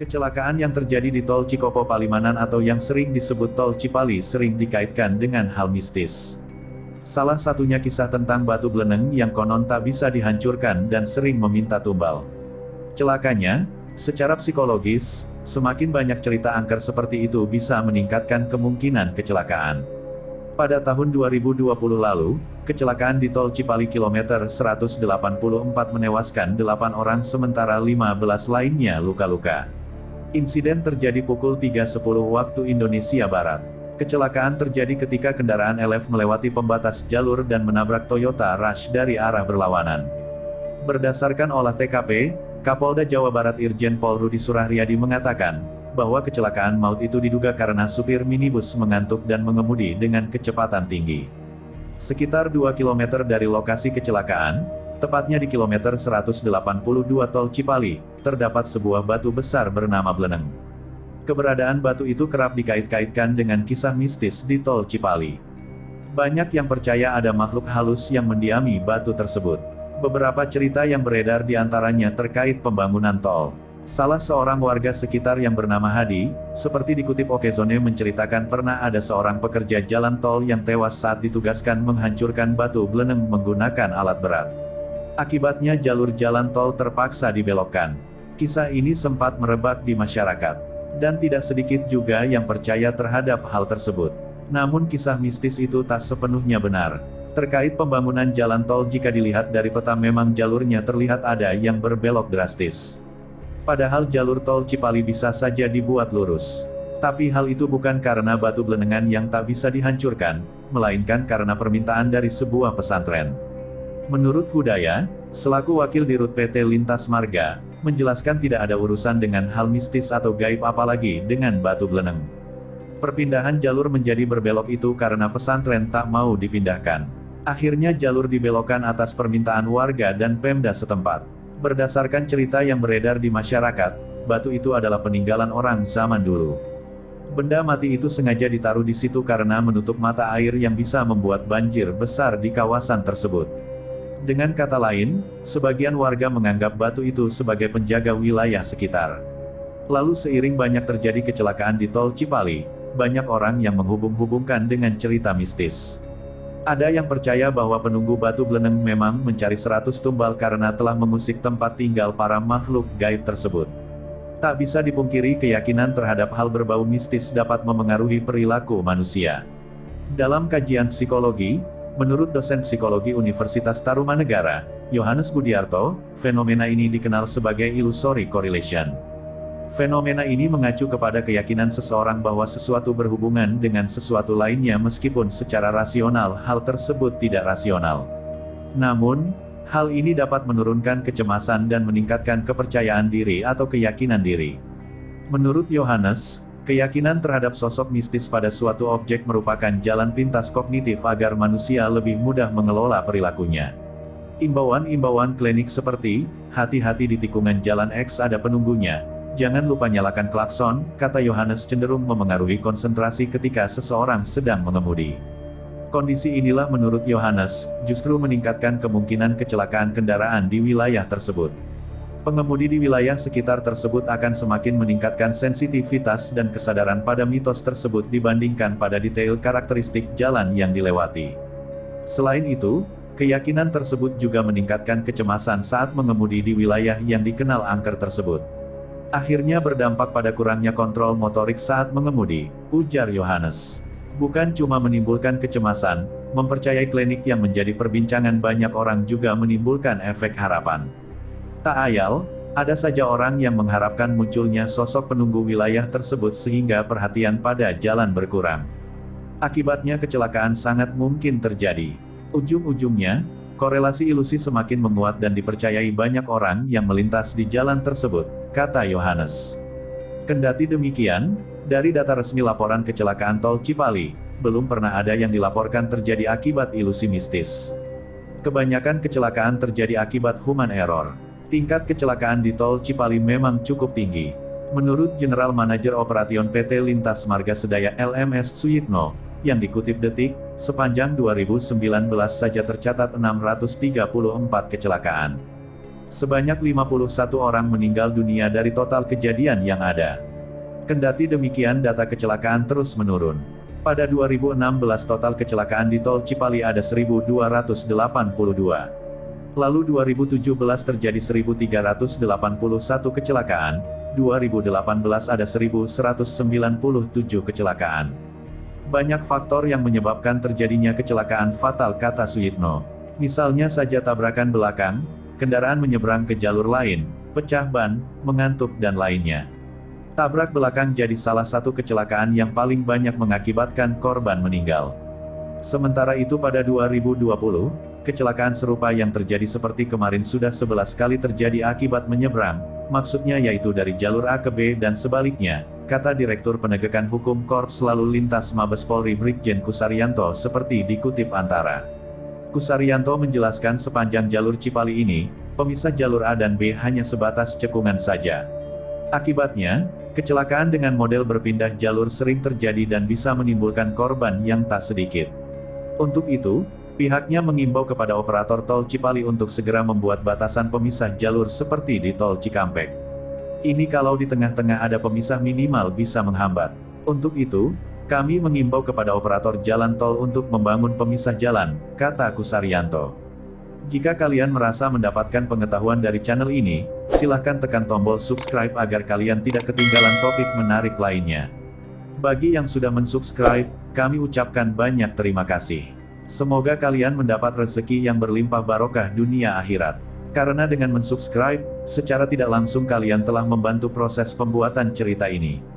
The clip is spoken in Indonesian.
Kecelakaan yang terjadi di Tol Cikopo Palimanan atau yang sering disebut Tol Cipali sering dikaitkan dengan hal mistis. Salah satunya kisah tentang batu beleneng yang konon tak bisa dihancurkan dan sering meminta tumbal. Celakanya, secara psikologis, semakin banyak cerita angker seperti itu bisa meningkatkan kemungkinan kecelakaan. Pada tahun 2020 lalu, kecelakaan di Tol Cipali kilometer 184 menewaskan 8 orang sementara 15 lainnya luka-luka. Insiden terjadi pukul 3.10 waktu Indonesia Barat. Kecelakaan terjadi ketika kendaraan LF melewati pembatas jalur dan menabrak Toyota Rush dari arah berlawanan. Berdasarkan olah TKP, Kapolda Jawa Barat Irjen Pol Rudi Surahriyadi mengatakan, bahwa kecelakaan maut itu diduga karena supir minibus mengantuk dan mengemudi dengan kecepatan tinggi. Sekitar 2 km dari lokasi kecelakaan, tepatnya di kilometer 182 Tol Cipali, terdapat sebuah batu besar bernama beleneng. Keberadaan batu itu kerap dikait-kaitkan dengan kisah mistis di Tol Cipali. Banyak yang percaya ada makhluk halus yang mendiami batu tersebut. Beberapa cerita yang beredar di antaranya terkait pembangunan tol. Salah seorang warga sekitar yang bernama Hadi, seperti dikutip Okezone menceritakan pernah ada seorang pekerja jalan tol yang tewas saat ditugaskan menghancurkan batu beleneng menggunakan alat berat. Akibatnya jalur jalan tol terpaksa dibelokkan. Kisah ini sempat merebak di masyarakat. Dan tidak sedikit juga yang percaya terhadap hal tersebut. Namun kisah mistis itu tak sepenuhnya benar. Terkait pembangunan jalan tol jika dilihat dari peta memang jalurnya terlihat ada yang berbelok drastis. Padahal jalur tol Cipali bisa saja dibuat lurus. Tapi hal itu bukan karena batu belenengan yang tak bisa dihancurkan, melainkan karena permintaan dari sebuah pesantren. Menurut Hudaya, selaku wakil Dirut PT Lintas Marga, menjelaskan tidak ada urusan dengan hal mistis atau gaib apalagi dengan batu beleneng. Perpindahan jalur menjadi berbelok itu karena pesantren tak mau dipindahkan. Akhirnya jalur dibelokkan atas permintaan warga dan Pemda setempat. Berdasarkan cerita yang beredar di masyarakat, batu itu adalah peninggalan orang zaman dulu. Benda mati itu sengaja ditaruh di situ karena menutup mata air yang bisa membuat banjir besar di kawasan tersebut. Dengan kata lain, sebagian warga menganggap batu itu sebagai penjaga wilayah sekitar. Lalu seiring banyak terjadi kecelakaan di Tol Cipali, banyak orang yang menghubung-hubungkan dengan cerita mistis. Ada yang percaya bahwa penunggu batu beleneng memang mencari 100 tumbal karena telah mengusik tempat tinggal para makhluk gaib tersebut. Tak bisa dipungkiri keyakinan terhadap hal berbau mistis dapat memengaruhi perilaku manusia. Dalam kajian psikologi, menurut dosen psikologi Universitas Tarumanegara, Yohanes Budiarto, fenomena ini dikenal sebagai illusory correlation. Fenomena ini mengacu kepada keyakinan seseorang bahwa sesuatu berhubungan dengan sesuatu lainnya meskipun secara rasional hal tersebut tidak rasional. Namun, hal ini dapat menurunkan kecemasan dan meningkatkan kepercayaan diri atau keyakinan diri. Menurut Yohanes, keyakinan terhadap sosok mistis pada suatu objek merupakan jalan pintas kognitif agar manusia lebih mudah mengelola perilakunya. Imbauan-imbauan klinik seperti, hati-hati di tikungan jalan X ada penunggunya. Jangan lupa nyalakan klakson, kata Yohanes cenderung memengaruhi konsentrasi ketika seseorang sedang mengemudi. Kondisi inilah menurut Yohanes, justru meningkatkan kemungkinan kecelakaan kendaraan di wilayah tersebut. Pengemudi di wilayah sekitar tersebut akan semakin meningkatkan sensitivitas dan kesadaran pada mitos tersebut dibandingkan pada detail karakteristik jalan yang dilewati. Selain itu, keyakinan tersebut juga meningkatkan kecemasan saat mengemudi di wilayah yang dikenal angker tersebut. Akhirnya berdampak pada kurangnya kontrol motorik saat mengemudi, ujar Yohanes. Bukan cuma menimbulkan kecemasan, mempercayai klinik yang menjadi perbincangan banyak orang juga menimbulkan efek harapan. Tak ayal, ada saja orang yang mengharapkan munculnya sosok penunggu wilayah tersebut sehingga perhatian pada jalan berkurang. Akibatnya kecelakaan sangat mungkin terjadi. Ujung-ujungnya, korelasi ilusi semakin menguat dan dipercayai banyak orang yang melintas di jalan tersebut, kata Yohanes. Kendati demikian, dari data resmi laporan kecelakaan Tol Cipali, belum pernah ada yang dilaporkan terjadi akibat ilusi mistis. Kebanyakan kecelakaan terjadi akibat human error. Tingkat kecelakaan di Tol Cipali memang cukup tinggi. Menurut General Manager Operation PT Lintas Marga Sedaya LMS Suyitno, yang dikutip Detik, sepanjang 2019 saja tercatat 634 kecelakaan. Sebanyak 51 orang meninggal dunia dari total kejadian yang ada. Kendati demikian data kecelakaan terus menurun. Pada 2016 total kecelakaan di Tol Cipali ada 1.282. Lalu 2017 terjadi 1.381 kecelakaan, 2018 ada 1.197 kecelakaan. Banyak faktor yang menyebabkan terjadinya kecelakaan fatal, kata Suyitno. Misalnya saja tabrakan belakang, kendaraan menyeberang ke jalur lain, pecah ban, mengantuk dan lainnya. Tabrak belakang jadi salah satu kecelakaan yang paling banyak mengakibatkan korban meninggal. Sementara itu pada 2020, kecelakaan serupa yang terjadi seperti kemarin sudah 11 kali terjadi akibat menyeberang, maksudnya yaitu dari jalur A ke B dan sebaliknya, kata Direktur Penegakan Hukum Korps Lalu Lintas Mabes Polri Brigjen Kusaryanto seperti dikutip Antara. Kusaryanto menjelaskan sepanjang jalur Cipali ini, pemisah jalur A dan B hanya sebatas cekungan saja. Akibatnya, kecelakaan dengan model berpindah jalur sering terjadi dan bisa menimbulkan korban yang tak sedikit. Untuk itu, pihaknya mengimbau kepada operator tol Cipali untuk segera membuat batasan pemisah jalur seperti di tol Cikampek. Ini kalau di tengah-tengah ada pemisah minimal bisa menghambat. Untuk itu, kami mengimbau kepada operator jalan tol untuk membangun pemisah jalan, kata Kusaryanto. Jika kalian merasa mendapatkan pengetahuan dari channel ini, silahkan tekan tombol subscribe agar kalian tidak ketinggalan topik menarik lainnya. Bagi yang sudah mensubscribe, kami ucapkan banyak terima kasih. Semoga kalian mendapat rezeki yang berlimpah barokah dunia akhirat. Karena dengan mensubscribe, secara tidak langsung kalian telah membantu proses pembuatan cerita ini.